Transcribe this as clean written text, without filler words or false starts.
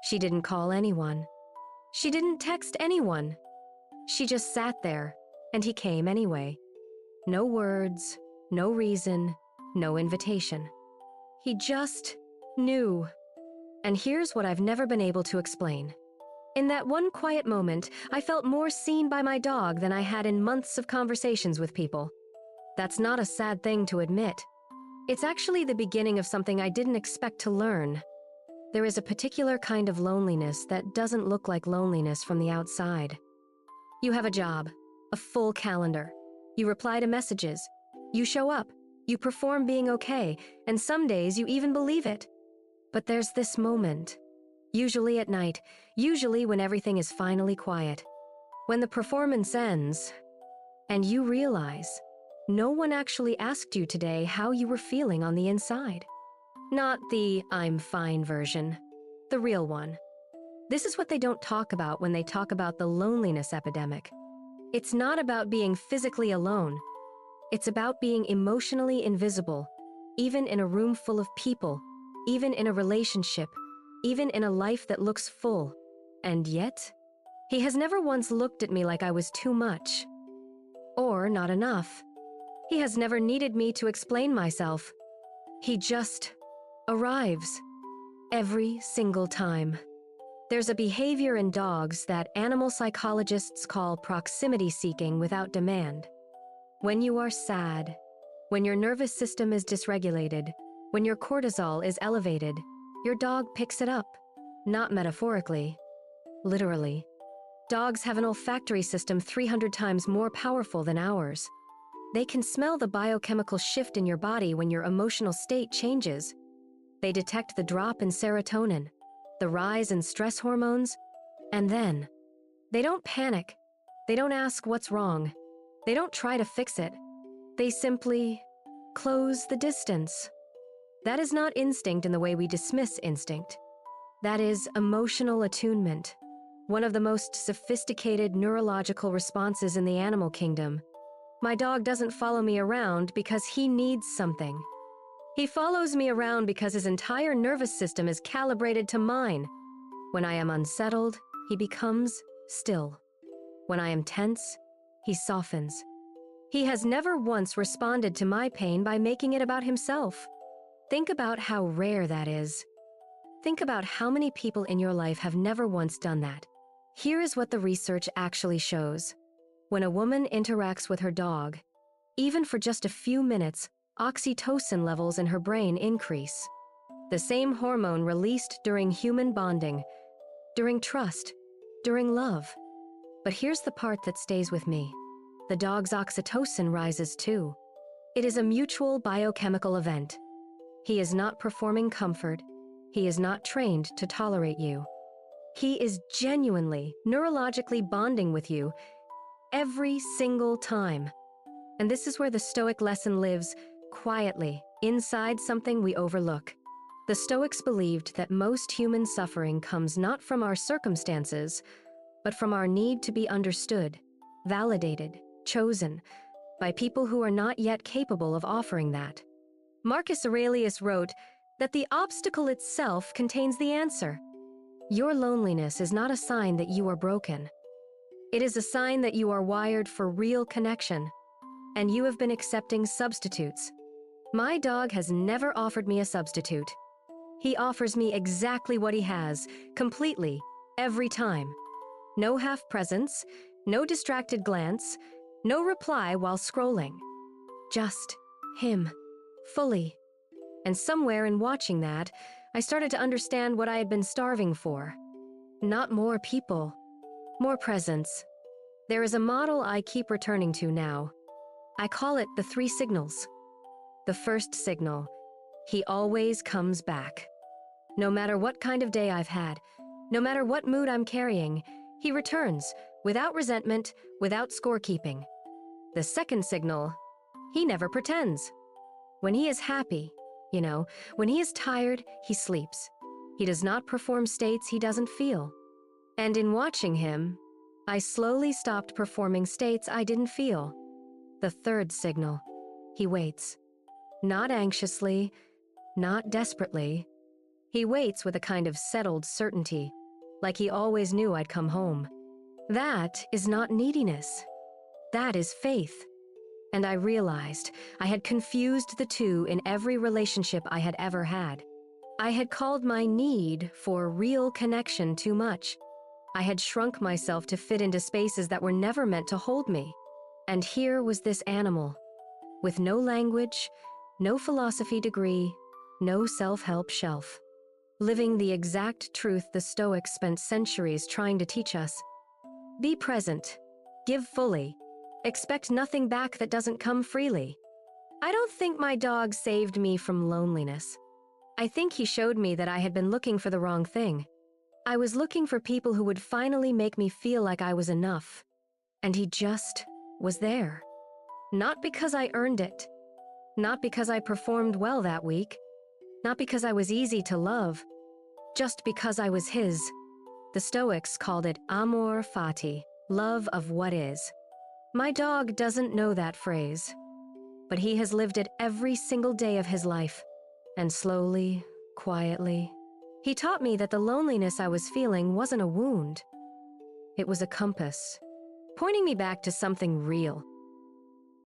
She didn't call anyone. She didn't text anyone. She just sat there, and he came anyway. No words, no reason, no invitation. He just knew. And here's what I've never been able to explain. In that one quiet moment, I felt more seen by my dog than I had in months of conversations with people. That's not a sad thing to admit. It's actually the beginning of something I didn't expect to learn. There is a particular kind of loneliness that doesn't look like loneliness from the outside. You have a job, a full calendar. You reply to messages. You show up. You perform being okay, and some days you even believe it. But there's this moment, usually at night, usually when everything is finally quiet, when the performance ends, and you realize no one actually asked you today how you were feeling on the inside. Not the "I'm fine" version, the real one. This is what they don't talk about when they talk about the loneliness epidemic. It's not about being physically alone. It's about being emotionally invisible, even in a room full of people, even in a relationship, even in a life that looks full. And yet, he has never once looked at me like I was too much, or not enough. He has never needed me to explain myself. He just arrives every single time. There's a behavior in dogs that animal psychologists call proximity seeking without demand. When you are sad, when your nervous system is dysregulated, when your cortisol is elevated, your dog picks it up. Not metaphorically, literally. Dogs have an olfactory system 300 times more powerful than ours. They can smell the biochemical shift in your body when your emotional state changes. They detect the drop in serotonin, the rise in stress hormones, and then they don't panic. They don't ask what's wrong. They don't try to fix it. They simply close the distance. That is not instinct in the way we dismiss instinct. That is emotional attunement, one of the most sophisticated neurological responses in the animal kingdom. My dog doesn't follow me around because he needs something. He follows me around because his entire nervous system is calibrated to mine. When I am unsettled, he becomes still. When I am tense, he softens. He has never once responded to my pain by making it about himself. Think about how rare that is. Think about how many people in your life have never once done that. Here is what the research actually shows. When a woman interacts with her dog, even for just a few minutes, oxytocin levels in her brain increase. The same hormone released during human bonding, during trust, during love. But here's the part that stays with me. The dog's oxytocin rises too. It is a mutual biochemical event. He is not performing comfort. He is not trained to tolerate you. He is genuinely, neurologically bonding with you every single time. And this is where the Stoic lesson lives, quietly, inside something we overlook. The Stoics believed that most human suffering comes not from our circumstances, but from our need to be understood, validated, chosen, by people who are not yet capable of offering that. Marcus Aurelius wrote that the obstacle itself contains the answer. Your loneliness is not a sign that you are broken. It is a sign that you are wired for real connection, and you have been accepting substitutes. My dog has never offered me a substitute. He offers me exactly what he has, completely, every time. No half presence, no distracted glance, no reply while scrolling. Just him, fully. And somewhere in watching that, I started to understand what I had been starving for. Not more people, more presence. There is a model I keep returning to now. I call it the 3 signals. The first signal, he always comes back. No matter what kind of day I've had, no matter what mood I'm carrying, he returns, without resentment, without scorekeeping. The second signal, he never pretends. When he is happy, when he is tired, he sleeps. He does not perform states he doesn't feel. And in watching him, I slowly stopped performing states I didn't feel. The third signal, he waits. Not anxiously, not desperately. He waits with a kind of settled certainty, like he always knew I'd come home. That is not neediness. That is faith. And I realized I had confused the two in every relationship I had ever had. I had called my need for real connection too much. I had shrunk myself to fit into spaces that were never meant to hold me. And here was this animal, with no language, no philosophy degree, no self-help shelf, living the exact truth the Stoics spent centuries trying to teach us. Be present, give fully, expect nothing back that doesn't come freely. I don't think my dog saved me from loneliness. I think he showed me that I had been looking for the wrong thing. I was looking for people who would finally make me feel like I was enough. And he just was there. Not because I earned it. Not because I performed well that week. Not because I was easy to love. Just because I was his. The Stoics called it amor fati, love of what is. My dog doesn't know that phrase, but he has lived it every single day of his life. And slowly, quietly, he taught me that the loneliness I was feeling wasn't a wound. It was a compass, pointing me back to something real.